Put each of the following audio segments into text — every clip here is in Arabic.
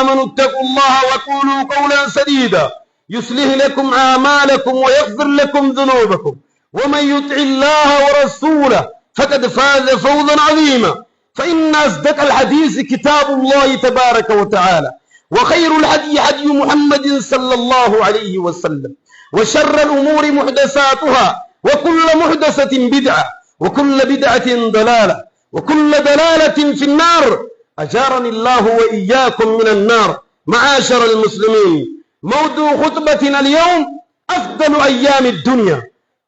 آمنوا اتقوا الله وقولوا قولا سديدا يصلح لكم أعمالكم ويغفر لكم ذنوبكم ومن يطع الله ورسوله فقد فاز فوزا عظيما. فإن أصدق الحديث كتاب الله تبارك وتعالى وخير الهدي هدي محمد صلى الله عليه وسلم وشر الأمور محدثاتها وكل محدثة بدعة وكل بدعة ضلالة وكل ضلالة في النار. أجارني الله وإياكم من النار. معاشر المسلمين، موضوع خطبتنا اليوم أفضل أيام الدنيا.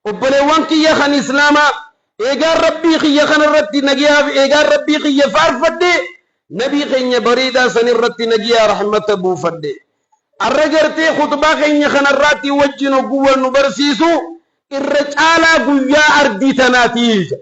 وبلوانك يا خان إسلاما إيجار ربي خي خان الرتي نجيا إيجار ربي خي فارفد نبي خي بريدا سن الرتي نجيا رحمة أبو فد الرجرتي خطبة خي خان الرتي وجنو قوة نبرسيسو الرجال قويا أردي تناتيج.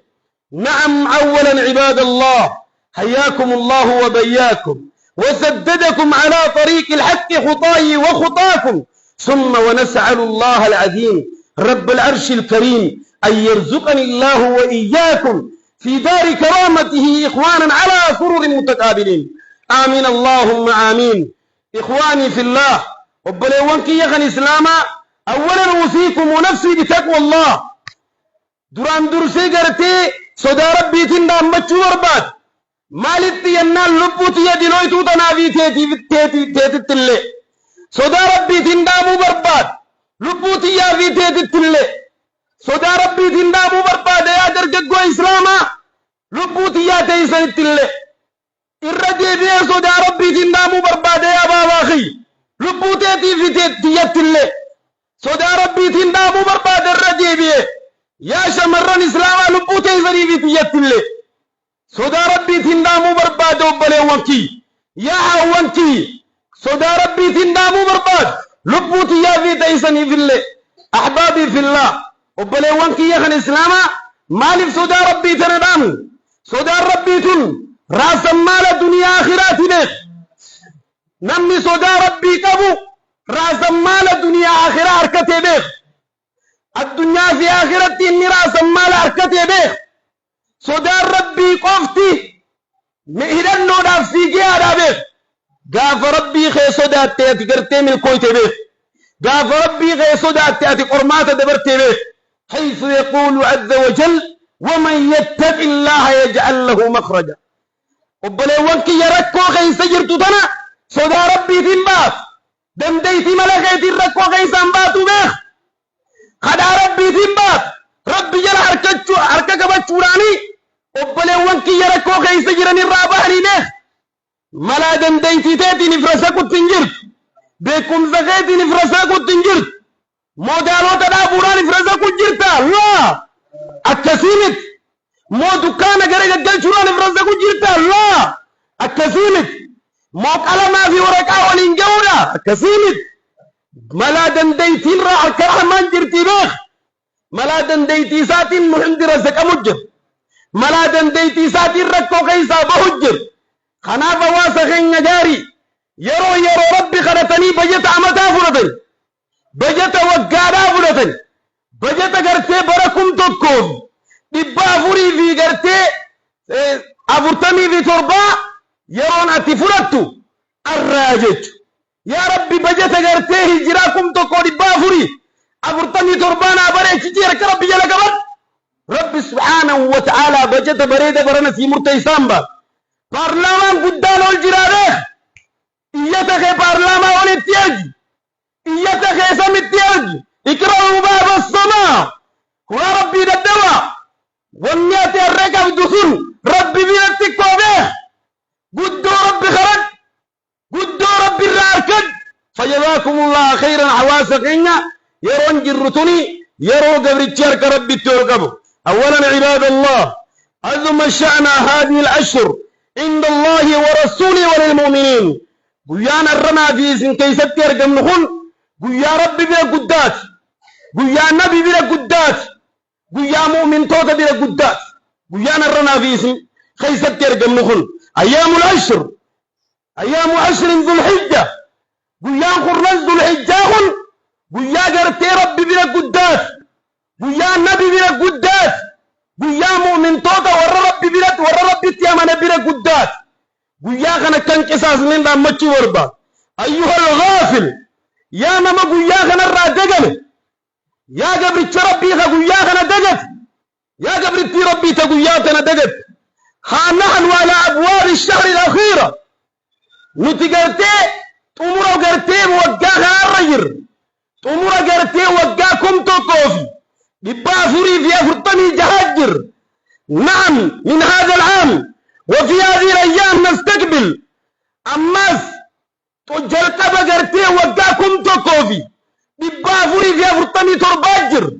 نعم، أولا عباد الله حياكم الله وبياكم وسددكم على طريق الحق خطاي وخطاكم، ثم ونسأل الله العظيم رب العرش الكريم أن يرزقني الله وإياكم في دار كرامته إخوانا على سرر متقابلين. آمين اللهم آمين. إخواني في الله، وبلوانك يخن إسلاما، أولا أوصيكم ونفسي بتقوى الله. دران درسي قرتي صدى ربي تندام بچو برباد مالتي ينال لبوتي يدلوي توتنا في تيتي تلي صدى ربي تندامو برباد لبوتي يا في تيتي تلي صدى ربي تندامو برباد يا درجقو إسلاما لبوتي يا تيسن تلي الردي بيه صدى ربي تندامو برباد يا باباخي لبوتي في تيتي تلي صدى ربي تندامو برباد الردي بيه يا شمران إسلاما لبوتي زريبي تيتلي صدى ربي تندامو برباد وبلوانكي يا عوانكي صدى ربي تندامو برباد لبوتي يا في تيسني في الله. أحبابي في الله، وبلوانكي يا خن إسلاما مالف صدى ربي تندامو صدى ربي تن راس مال دنيا آخرات نيخ نمي صدى ربي كبو راس مال دنيا آخرة حركته بيخ الدنيا في آخرتي إني راس مال حركته بيخ صدى ربي قفتي مهدن نودا فيكي هذا بيخ قاف ربي خي صدى تياتي قرتي من الكويت بيخ قاف ربي خي صدى تياتي قرمات دبرتي بيخ حيث يقول عز وجل ومن يتق الله يجعل له مخرجا. وبلوانك يركو خي سجرتو تنا صدى ربي تنبات دمديتي ملغيتي ركو خي سنباتو بيخ خدا ربي تنبات ربي جل حركة بچوراني وبلوانك يركو خي سجرني الراباني بيخ ملا دمديتي تيتي نفرسكو تنجرت بكم زغيتي نفرسكو تنجرت مودالو تدابورا نفرسكو جرتا لا التسيمت مو دكانا غير قدل شورا نفرسكو جرتا لا التسيمت مو قلما في ورقا ولنجورا التسيمت ملا دنديتين را الكرحمان جرتي بيخ ملا دنديتي ساتين محمد رزق مجر ملا دنديتي ساتين ركو قيسا بهجر خنافة واسخين نجاري يرو ربي خرطني بجت عمتا فرطن بجت وقادا فرطن بجت غرتي بركم تكون دبا فري في غرتي أفرتني في تربا يرون أتفرطو الراجج يا ربي بجت غرتي هجراكم تكون دبا فري أفرتني تربانا بريك جيرك ربي يلقبت رب سبحانه وتعالى بجت بريد برنا في مرتي سامبا برلمان قدان والجراره إياتك برلمان والتياج إياتك سم التياج اكرهوا باب السماء وربي الدواء والنيات الركب دخول ربي بيتك وبيه قدو ربي خرج قدو ربي الراركد فجزاكم الله خيرا حواسقين يرون جرتني يرو قبر التيارك ربي التوقب. أولا عباد الله، عظم شأن هذه الأشهر عند الله ورسوله وللمؤمنين. قيانا الرمى في سن كيست يرقم نخل قيا ربي بلا قدات قيا نبي بلا قدات قيا مؤمن توتا بلا قدات قيانا الرمى في سن كيست يرقم نخل أيام الأشهر أيام عشر ذو الحجة قيا خرنز ذو الحجة قيا قرتي ربي بلا قدات قيا نبي بلا قدات قيا مؤمن توتا ور ربي تيامنا بلا قدات قيا خنا كان قصاص من دا مچي وربا أيها الغافل يا نما قياغ نرى دقل يا قبر ربي قياغ ندقت يا قبر ربي تقياغ ندقت ها نحن على أبواب الشهر الأخيرة نتقرتي تمر قرتي وقاها الرجر تمر قرتي وقاكم توقفي ببافري في أفرطني جهاجر. نعم من هذا العام وفي هذه الأيام نستقبل أماس تجلت بقرتي وقاكم توقفي ببافري في أفرطني ترباجر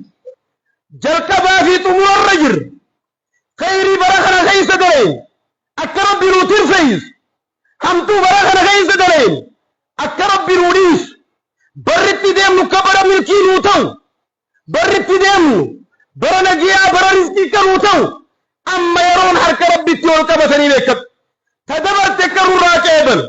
جلقبا في تمر الرجر خيري برخنا خيس دلين أكرب بروتير فيس همتو برخنا خيس دلين أكرب بروديس برتي ديم نكبر ملكي نوتو برتي ديم برنا جيا برنسكي كنوتو أما يرون حرك ربي تيول كبسني لكب تدبر تكرر راكبل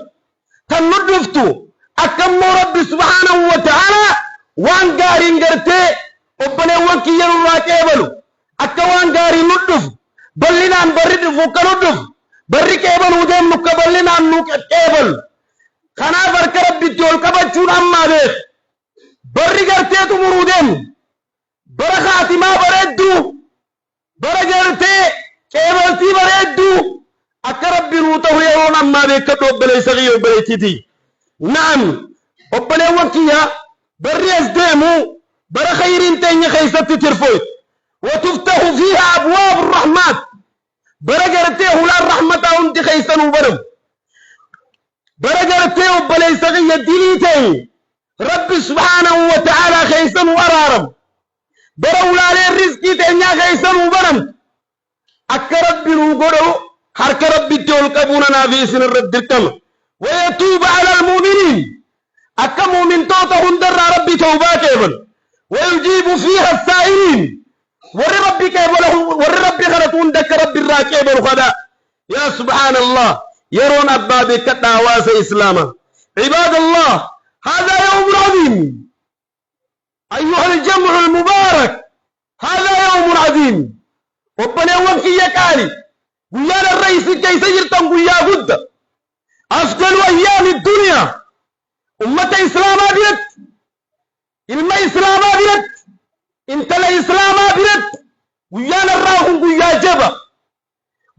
تنردفتو أكم ربي سبحانه وتعالى وان قارين قرتي وبني وكي يرون راكبل أكوان قارين ندف بلنان برد فوكندف بري كيبل وديم نكبلنان نكبل خنا برك ربي تيول كبچون أما بيخ بري قرتي تمرودين برخاتي ما بردو برقرتي كيبلتي بردو أكرب بروته يرون أما بيخ كتوب بلي سغي وبلي تيتي. نعم وبلي وكيا بري ازديمو برخيرين تيني خيستي ترفوت وتفتح فيها أبواب الرحمات برقرتي هلا الرحمة أنت خيسن وبرم برقرتي وبلي سغي الدينيتين رب سبحانه وتعالى خيسن وأرارم برولا للرزق تنيا خيسن وبرم أكرب بروغورو حرك ربي تيول كبونا نافيسن الرد الكم ويتوب على المؤمنين أكا مؤمن توتا هندر ربي توبا كيبل ويجيب فيها السائلين ور ربي كيبل ور ربي خلطون دك ربي الراكيبل خدا. يا سبحان الله يرون أبابي كتاواس إسلاما. عباد الله هذا يوم عظيم أيها الجمع المبارك هذا يوم عظيم وبني وكي يكالي قيال الرئيس كي سيرتم قيا قد أفضل أيام الدنيا أمة إسلام أبيت إلما إسلام أبيت انت الإسلام أبيت قيال الراهم قيا جبا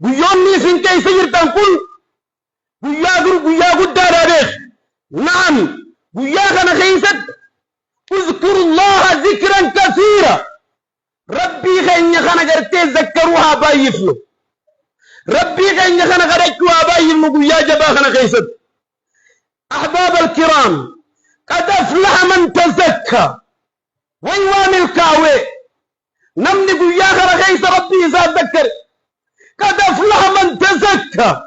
قيان نيسن كي سيرتم كل قيا قد داريخ. نعم قيا خنا خيست اذكر الله ذكرا كثيرا ربي خين خنا قرتي ذكروها بايفنو ربي خين خنا قرتوها بايفنو قيا جبا خنا خيست. أحباب الكرام قد أفلح من تزكى ويوان الكاوي نمني قيا خنا خيس ربي إذا ذكر قد أفلح من تزكى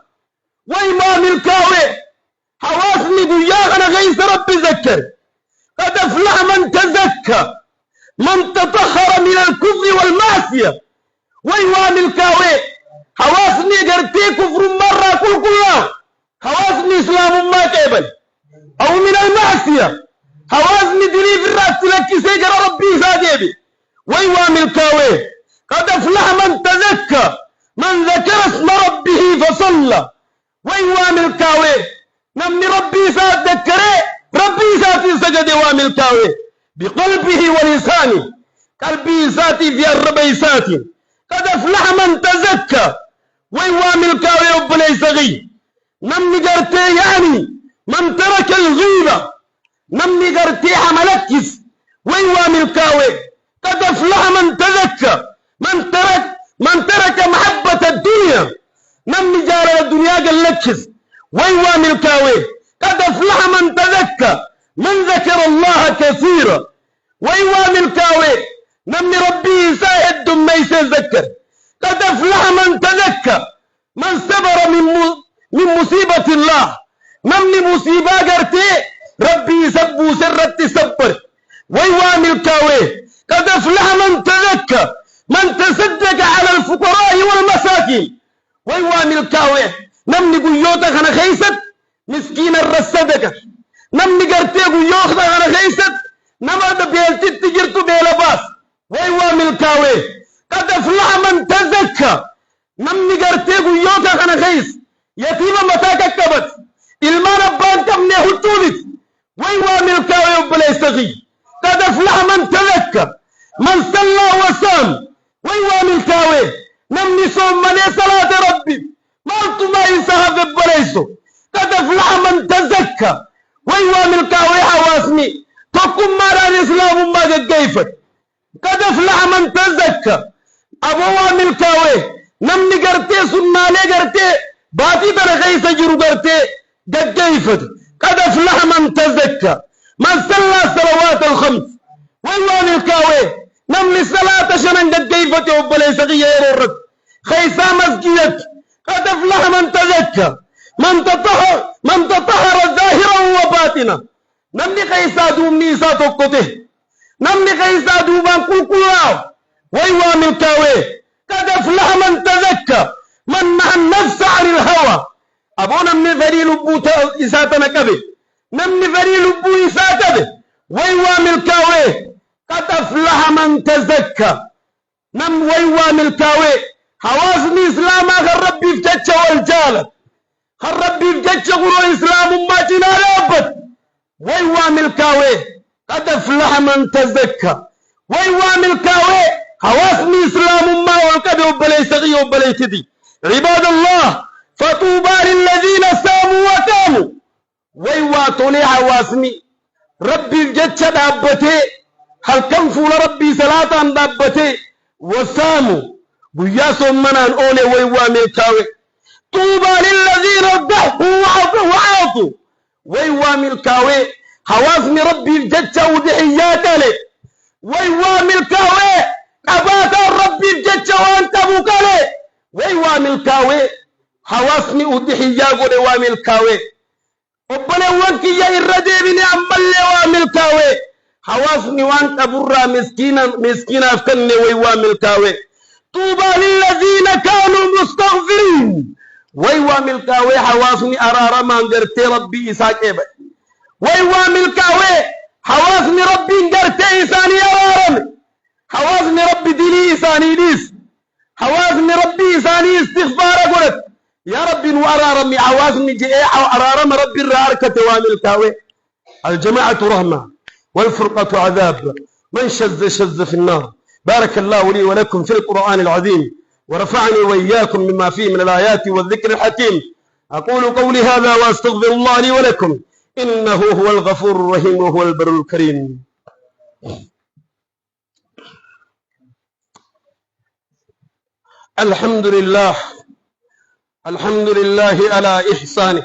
وإمام الكاوي حواسني قيا خنا خيس ربي ذكر قد أفلح من تزكى من تطهر من الكفر والمعصية وإمام الكاوي حواسني قرتي كفر مرة كلها حواسني إسلام ما كيبل أو من المعصية حواسني دلي في الرأس لك سيجر ربي ساديبي وإمام الكاوي قد أفلح من تزكى من ذكر اسم ربه فصلى وإمام الكاوي نمني ربي ساد ذكره ربي ساتي سجد وام الكاوي بقلبه ولسانه قلبي ساتي في الربي ساتي قد أفلح من تزكى وإمام الكاوي وبني صغي نمني قرتي يعني من ترك الغيبة نمني قرتي حملكس وإمام الكاوي قد أفلح من تزكى من ترك محبة الدنيا نمني جار الدنيا قلكس وإمام الكاوي قد أفلح من تزكى من ذكر الله كثيرا وإمام الكاوي نمني ربي ساعد ما يتذكر قد أفلح من تزكى من صبر من مصيبة الله نمني مصيبة قرتي ربي سبو سرت سبر وإمام الكاوي قد أفلح من تزكى من تصدق على الفقراء والمساكين وإمام الكاوي نمني قيوتا خنا خيست مسكين الرصدك نمني قرتي قيوتا خنا خيست نما بيلتي تجرتو بيلباس وإمام الكاوي قد أفلح من تزكى نمني قرتي قيوتا خنا خيس يتيما متى كتبت ilmaan abbaan qabne huccuunis صلى وسام ويوامل كاوي نمني صوم من صلاة ربي مالتو ما يسحب بليسو قد أفلح من تزكى ويوامل كاوي حواسني تقوم مارا الإسلام ما كيفت قد أفلح من تزكى أبو وامل كاوي نمني قرتي سنالي قرتي باتي برغي سجرو قرتي قد كيفت قد أفلح من تزكى من صلى الصلوات الخمس ويوامل كاوي نمني صلاة شنن قد كيفت وبليس غير خيسا مسجدك قد أفلح من تزكى من تطهر ظاهرا وباطنا نمني خيسا دوم نيسا توقته نمني خيسا دوبان كوكولاو ويوامل كاوي قد أفلح من تزكى من نهى النفس عن الهوى أبو نمني فري لبو إساتنا كبه نمني فري لبو إساتنا ويوامل كاوي قد أفلح من تزكى نم ويوامل كاوي حواسني إسلام آخر ربي فتش والجالة خر ربي فتش قروا إسلام ما جنا لابد ويوامل كاوي قد أفلح من تزكى ويوامل كاوي حواسني إسلام ما والكبه وبلي سغي وبلي تدي عباد الله فطوبى للذين ساموا وقاموا ويواتوني حواسني ربي فتش دابتي هل كان فول ربي صلاة دابتي وساموا بياسو منان أولي ويوامل كاوي طوبى للذين ضحوا وعاطوا ويوامل كاوي حواسني ربي الججة ودحيات لي ويوامل كاوي أباك ربي الججة وانت بوكالي ويوامل كاوي حواسني ودحيات ويوامل كاوي وبني وانكي يا الردي بني عمال ويوامل كاوي حواسني وانت برا مسكينا أفكني ويوامل كاوي طوبى للذين كانوا مستغفرين ويوامل كاوي حواسني أرارا ما انقرتي ربي إساك إبا ويوامل كاوي حواسني ربي انقرتي إساني أرارا حواسني ربي ديني إساني ديس حواسني ربي إساني استغفار قلت يا ربي وأرارا حواسني جئي أرارا ربي الراركة وامل كاوي الجماعة رحمة والفرقة عذاب من شذ في النار بارك الله لي ولكم في القرآن العظيم ورفعني وإياكم مما فيه من الآيات والذكر الحكيم أقول قولي هذا وأستغفر الله لي ولكم إنه هو الغفور الرحيم وهو البر الكريم الحمد لله على إحسانه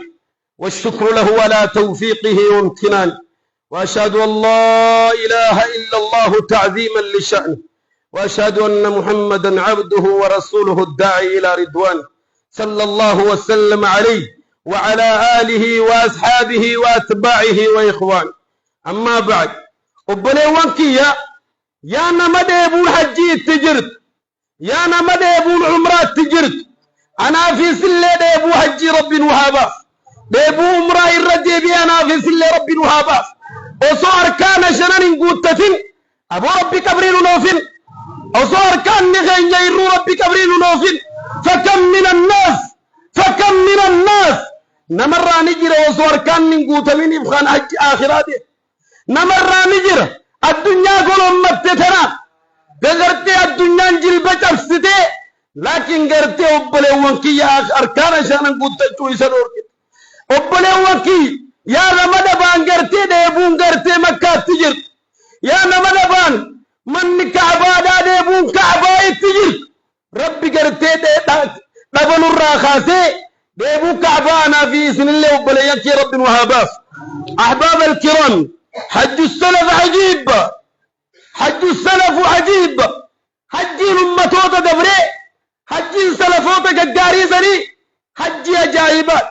والشكر له على توفيقه وامتنانه وأشهد أن لا إله إلا الله تعظيما لشأنه وأشهد أن محمدا عبده ورسوله الداعي إلى رضوانه صلى الله وسلم عليه وعلى آله وأصحابه وأتباعه وإخوانه أما بعد أبني وانكيا يا نمد يبون حجي تجرت يا نمد يبون عمرات تجرت أنا في سلة يبو حجي رب وهابا يبو عمرة الرجي بي أنا في سلة رب وهابا وصار كان شنان قوتتين أبو ربي كبرين نوفين وصار كان نغين يرو ربي كبرين نوفين فكم من الناس نمر نجر وصار كان نقوتين يبخان حج آخراته نمر نجر الدنيا قول أمتتنا بغرتي الدنيا جلبة أفسده لكن غرتي أبلي وانكي يا أركان شانن قوتتو يسنور أبلي وانكي يا رمضان غرتي ديبون غرتي مكة تجر يا رمضان من كعبة ديبون كعبة تجر ربي غرتي دبل الراخاسي ديبون كعبة أنا في سن الله وبليك يا رب وهاباس أحباب الكرام حج السلف عجيب حج السلف عجيب حج الأمة دبري حج السلفوت قاريزني حج عجائبات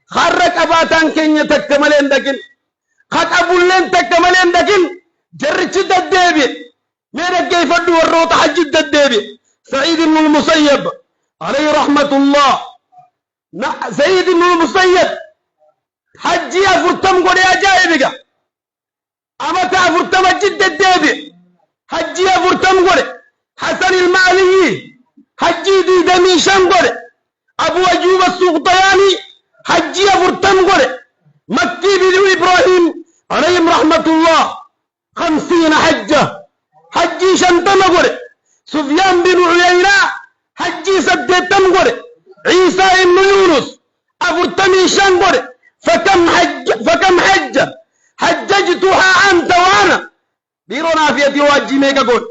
خرك أباتان كينيا تكملين دكين خك أبولين تكملين دكين جرّت الدبي ميرك كيف الدور روت حج الدبي سعيد بن المسيب عليه رحمة الله سعيد بن المسيب حجي أفرتم قولي أجائبك أما تأفرتم جد الدبي حجي أفرتم قولي حسن المالي حجي دي دمي شنقولي أبو أجوب السقطياني حجي أفرتم قولي مكي بن إبراهيم عليهم رحمة الله 50 حجة حجي شنتم قري سفيان بن عيينة حجي سدتم قري عيسى بن يونس أفرتمي شن قري فكم حج حججتها أنت وأنا بيرونا في واجي ميكا قول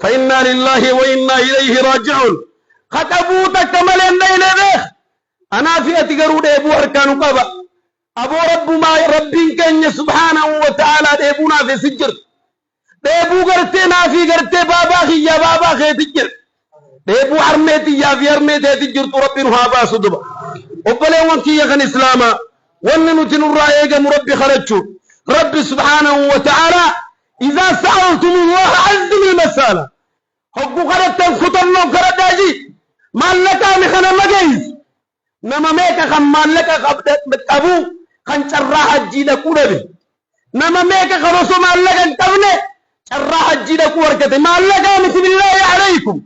فإنا لله وإنا إليه راجعون خطبوتك ملين دين بيخ أنا في أتقرود أبو أركان قبا أبو رب ما ربين كن سبحانه وتعالى ديبونا في سجر ديبو قرتنا في قرت بابا خيا بابا خي تجر ديبو عرميتي يا في عرميتي تجر ربنا هابا صدبا وبلي وانكي يغن إسلاما وننو تنرائيك مربي خرجو رب سبحانه وتعالى إذا سألتم الله عزم المسألة حقو خرجتن خطنو خرجاجي مالكا مخنا مجيز نما ميكا خم مالكا خبدت متابو خن شرح الجيدة كوربي نما ميكا خرسو مالكا انتبني شرح الجيدة كوركتي مالكا مثل الله عليكم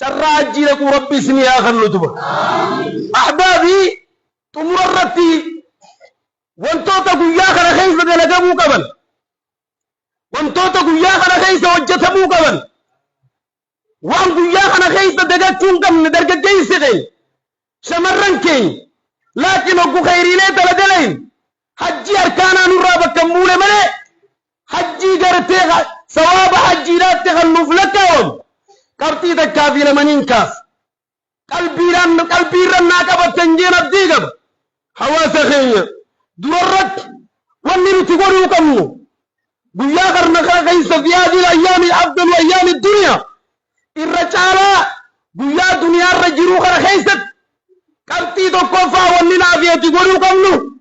شرح الجيدة كوربي سمي آخر لتبا أحبابي تمررتي وانتوتا قيا خنا خيسة دلقبو قبل وانتوتا قيا خنا خيسة وجتبو قبل وان قيا خنا خيسة دقاتون قبل درقا جيسي غي شمرن كي لكن أبو خيريني تلدلين حجي أركانا نرابا كمولة ملي حجي قرتي سواب حجي لا تخلف لك يوم قرتي تكافي لمنين كاس قلبي رناك بتنجين الديقب حواس خيني دورت ومن تقولوا كمو قيا قرنخا خيس في هذه الأيام أفضل أيام الدنيا الرجالة قيا دنيا الرجلو خر خيست قرتي تكوفا ومن عافية تقولوا كمو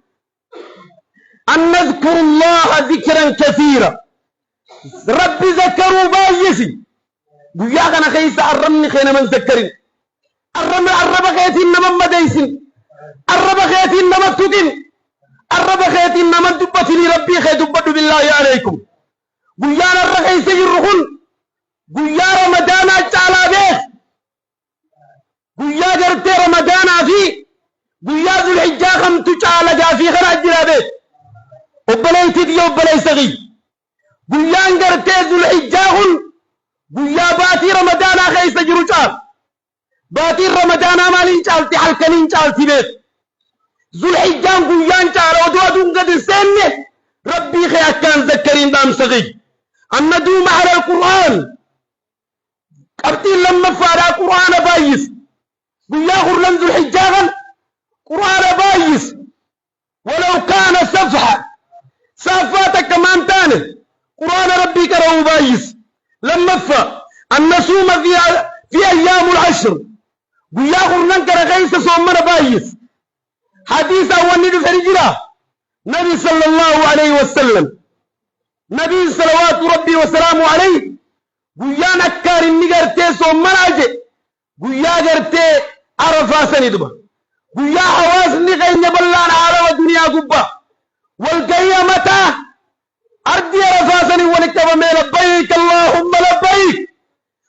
أن نذكر الله ذكرا كثيرا ربي ذكروا بايسي قيا قرن خيس الرمي خينا من ذكرين الرمي الرب خيتي نمم مديسين الرب خيتي نمم تدين الرب خيتي نمم دبتني ربي خيت دبت بالله عليكم قيا الرخيس يرخون قيا رمضان أجعل به قيا قرتي رمضان في قيا ذو الحجة خمت جعل في خراج جلابه وبلي تدي وبلي سغي قيا قرتي ذو الحجة قيا باتي رمضان خيس جرجال باتي رمضان مالين جالتي حلقنين جالتي بيت ذو الحجة قيا جعل ودوادون قد سنة ربي خيا كان ذكرين دام سغي أن ندوم على القرآن قبتين لما فارا قرآن بايس قيا غرلن ذو الحجة قرآن بايس ولو كان صفاتك كمان تاني قرآن ربي كرهو بايس لما فا أن نصوم في أيام العشر قيا غرلن كرغيس صومنا بايس حديث أول ندي فرجلا نبي صلى الله عليه وسلم نبي صلوات ربي وسلامه عليه قيا نكار النقرتي صومنا أجي قيا قرتي عرفا سندبا قيا حواس نغين بلان على الدنيا قبا والقيامة أرضي عرفا سند ونكتب من لبيك اللهم لبيك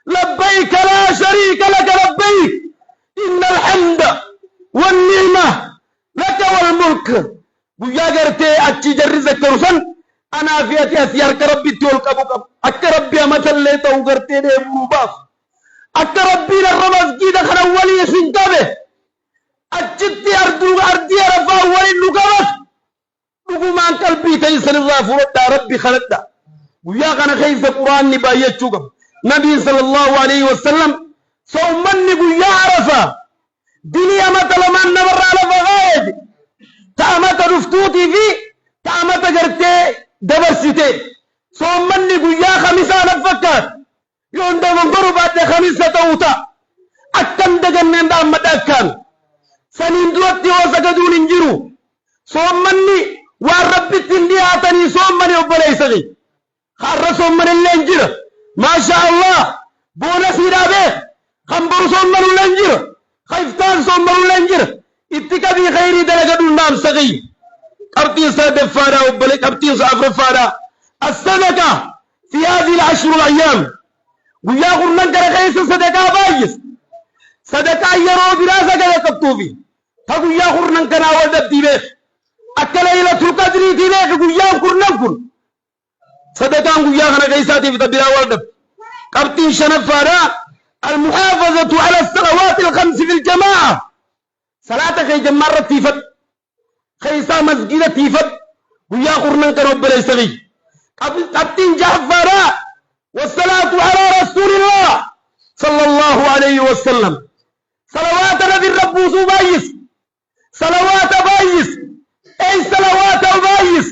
لبيك لا شريك لك لبيك إن الحمد والنعمة لك والملك قيا قرتي أتشي جرزك كرسن أنا في أسيار كربي تولك أبوك أكربي أمثل لي تو قرتي دي بروباف أكربي للرمز جيدا خنا ولي سنتبه أجدي أرضي رفا ولي نقبت نقومان قلبي تيسن الله فرد ربي خلدا ويا غنا خيس قرآن نباية شوكب نبي صلى الله عليه وسلم صومن قيا عرفا دنيا مثلا من نبر على فغايد تعمت رفتوتي في تعمت قرتي دبرسيتي صومن قيا خميسا نفكات يوم دمن قربات خميسة توتا أكتم دقنن دام مدكان سنين دوتي وسجدون انجرو صومني والرب تندي آتني صومني وبلي سغي خار صومن اللي انجر ما شاء الله بونس هدابه خمبر صومن اللي انجر خيفتان صومن اللي انجر اتكبي خيري دلقدون نام سغي قبطين سادة فارا وبلي قبطين سافر فارا الصدقة في هذه العشر الأيام ويا قرنان كرخيس صدقة بايس صدقة يرو براسة كده كبتوفي تقول يا قرنان كنا ودب ديبه أكلا إلى القدر ديبه ويا قرنان كن صدقة ويا خنا كيساتي في تبيرا ودب قبطين شنفارا المحافظة على الصلوات الخمس في الجماعة صلاة خي جمارة تيفت خيسا مسجدة تيفت ويا قرنان كرب ليسغي قبطين جعفارا والصلاة على رسول الله صلى الله عليه وسلم صلوات نبي الرب بايس صلوات بايس أي صلوات بايس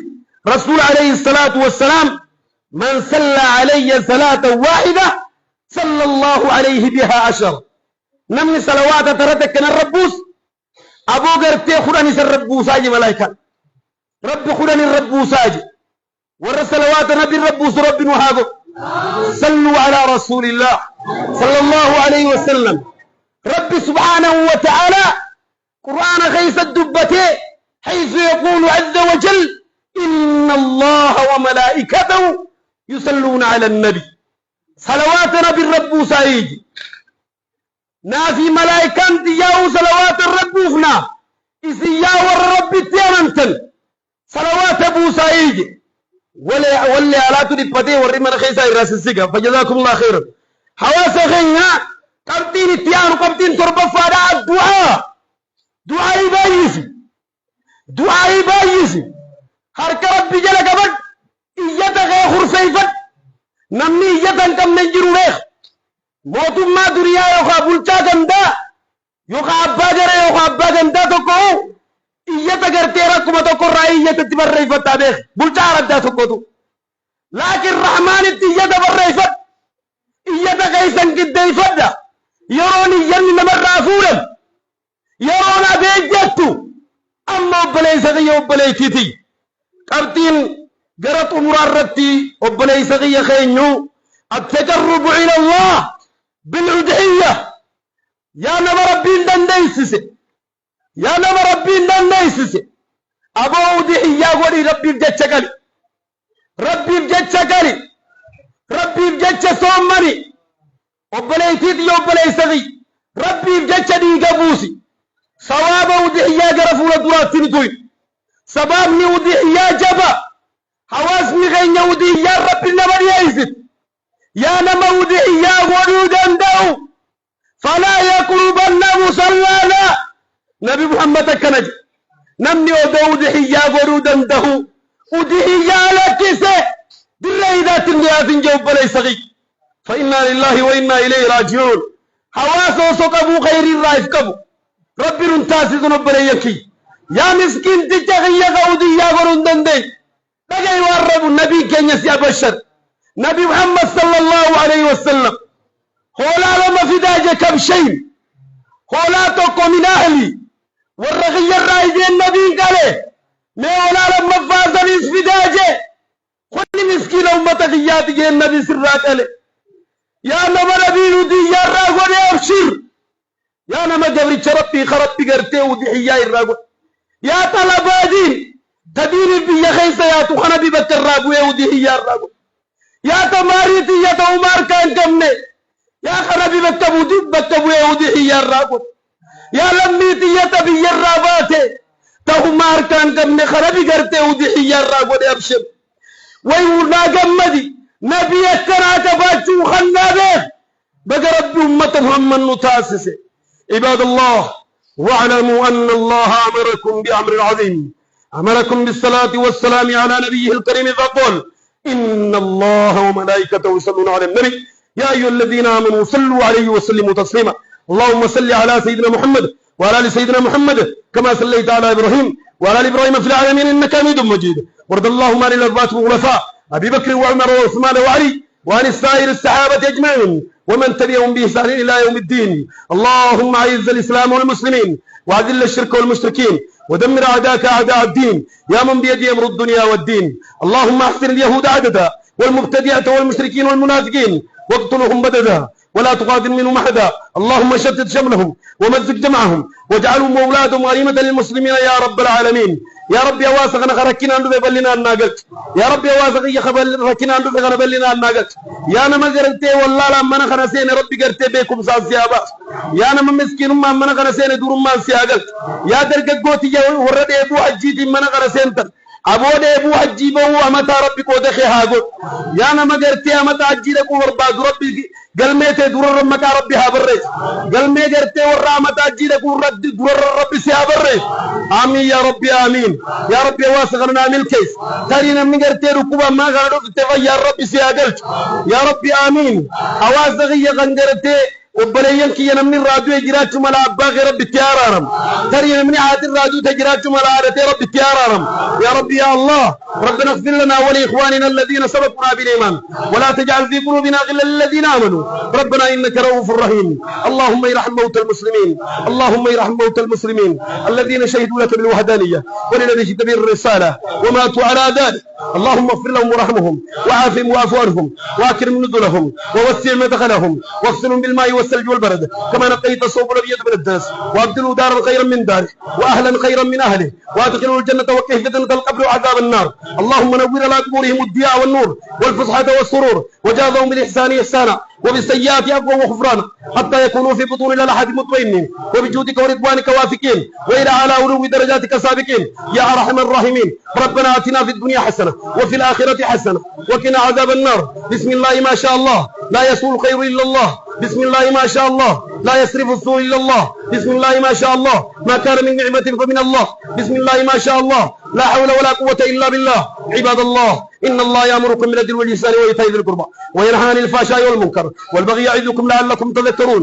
رسول عليه الصلاة والسلام من صلى علي صلاة واحدة صلى الله عليه بها 10 نمني صلوات تردك الربوس أبو قرتي خراني الربوس آجي ملايكا رب خراني الربوس آجي ور صلوات نبي الربوس رب نهاجو صلوا على رسول الله صلى الله عليه وسلم رب سبحانه وتعالى قرآن خيس الدبتي حيث يقول عز وجل إن الله وملائكته يصلون على النبي صلوات نبي الرب سايجي نافي ملائكان دياو صلوات الرب فنا إسيا والرب تيامنتن صلوات أبو سايجي ولا على تدبتي ورمنا خيسا الراس السيقا فجزاكم الله خيرا حواس خينا قبطين التيان قبطين تربة فادا الدعاء دعاء بايسي harka rabbi jala gaban iyyata kee hurseyfat namni iyyatan kam jiru beek mootummaa duriyaa yookaan bulchaa gandaa yookaan abbaa jaree yookaan abbaa gandaa tokko iyyata gartee rakkuma tokko irraa iyyatatti barreeffataa beek bulchaa araddaa tokkotu laakiin rahmaanitti iyyata barreeffat iyyata keeysan giddeeyfadha yeroon iyyanni namarraa fuudhan yeroon abeejjattu amma obboleessa kiyya obboleettiiti قبطين قرط مرارتي وبليس غي خينيو التقرب إلى الله بالعدعية يا نما ربين دان ديسس يا نما ربين دان ديسس أبو عدعية ولي ربي بجتش قلي ربي بجتش قلي ربي بجتش صومني وبليتيت يو بليس غي ربي بجتش دي قبوسي صواب عدعية قرفوا لدرات نتوي سباب نودي يا جبا حواس نغين يودي يا رب النمر يزد يا نمودي يا ورود اندو فلا يقربن مصلانا نبي محمد كنج نمني ودودي يا ورود اندو ودي يا لكسه بالريدات النيات جوب ليس غي فإنا لله وإنا إليه راجعون حواس وسقبوا غير الرائف كبو رب رنتاسي ذنب ليكي يا مسكين تجاهي غودي يا غرندن دي بقى يورب النبي كان يا بشر نبي محمد صلى الله عليه وسلم خولا لما في داجة كبشين خولا توقو من أهلي والرغي الرائدين النبي قاله ميولا لما فازنيس في داجة خلي مسكين أمتك ياتي النبي سرات قاله يا نما نبي ودي يا راغو يا أبشر يا نما جبري شربي خربي قرتي ودي حياء الراغو يا طلبادين تديني بيا خيسا يا تخنا ببك الرابو يا ودي هي الرابو يا تماريتي يا تومار كان كمني يا خنا بكبو يا ودي هي الرابو يا لميتي يا تبي الراباتي تومار كان كمني خنا بقرتي ودي هي الرابو يا ابشر ويونا جمدي نبي الكرا تباتشو خنا به بقى ربي أمة محمد نتاسسه عباد الله واعلموا أن الله أمركم بأمر عظيم أمركم بالصلاة والسلام على نبيه الكريم فقل إن الله وملائكته يصلون على النبي يا أيها الذين آمنوا صلوا عليه وسلموا تسليما اللهم صل على سيدنا محمد وعلى آل سيدنا محمد كما صليت على إبراهيم وعلى آل إبراهيم في العالمين إنك حميد مجيد وارض اللهم عن الأربعة الخلفاء أبي بكر وعمر وعثمان وعلي وعن السائر الصحابة أجمعين ومن تبعهم بإحسان إلى يوم الدين اللهم أعز الإسلام والمسلمين وأذل الشرك والمشركين ودمر أعداءك أعداء الدين يا من بيده أمر الدنيا والدين اللهم أحسن اليهود عددا والمبتدعة والمشركين والمنافقين واقتلهم بددا ولا تقاتل منهم أحدا اللهم شتت شملهم ومزق جمعهم واجعلهم أولادهم غنيمة للمسلمين يا رب العالمين يا رب يا واسق ركنا عنده بلنا الناقلت يا رب يا واسق ركنا عنده بلنا الناقلت يا نما قرنتي والله لما نخنا سين ربي قرتي بكم ساسيابا يا نما مسكين ما نخنا سين دور ما سياقلت يا درق قوتي ورد ابو حجيتي ما نخنا سين أبود أبو حجيبه أمتا ربي كودخي هاقول يا أنا ما قرتي أمتا عجيلك ورباد ربي قلميتي درر مكا ربي هابريس قلمي قرتي ورا أمتا عجيلك ورد درر ربي سيابريس آمين يا ربي آمين يا ربي واسغرنا من الكيس تارينا من قرتي ركوبا ما غارو تتغير يا ربي سياقلت يا ربي آمين أواسغي غنقرتي وبلين كي ينمني الراديو يجرات ملا باغي ربي تيارارم ترى ينمني عاد الراديو تجرات ملا عادتي ربي تيارارم يا ربي يا الله ربنا اغفر لنا ولإخواننا الذين سبقونا بالإيمان ولا تجعل في قلوبنا غلا للذين آمنوا ربنا إنك رؤوف رحيم اللهم ارحم موتى المسلمين اللهم ارحم موتى المسلمين الذين شهدوا لك بالوحدانية ولنبيك بالرسالة وماتوا على ذلك اللهم اغفر لهم ورحمهم وعافهم واعف عنهم واكرم نزلهم ووسع مدخلهم واغسلهم بالماء والثلج والبرد كما نقيت الصوب الابيض من الدنس وابدلوا دارا خيرا من داره واهلا خيرا من اهله وادخلوا الجنه وقهم فتنه القبر وعذاب النار اللهم نور على قبورهم الضياء والنور والفصحى والسرور وجازهم بالاحسان احسانا وبالسيئات عفوا وغفرانا حتى يكونوا في بطون الالحاد مطمئنين وبجودك ورضوانك واثقين والى على علو درجاتك سابقين يا ارحم الراحمين ربنا اتنا في الدنيا حسنه وفي الاخره حسنه وقنا عذاب النار بسم الله ما شاء الله لا يسوء الخير الا الله بسم الله ما شاء الله لا يصرف السوء الا الله بسم الله ما شاء الله ما كان من نعمه فمن الله بسم الله ما شاء الله لا حول ولا قوه الا بالله عباد الله ان الله يامركم بالعدل والاحسان وايتاء ذي القربى وينهى عن الفحشاء والمنكر والبغي يعظكم لعلكم تذكرون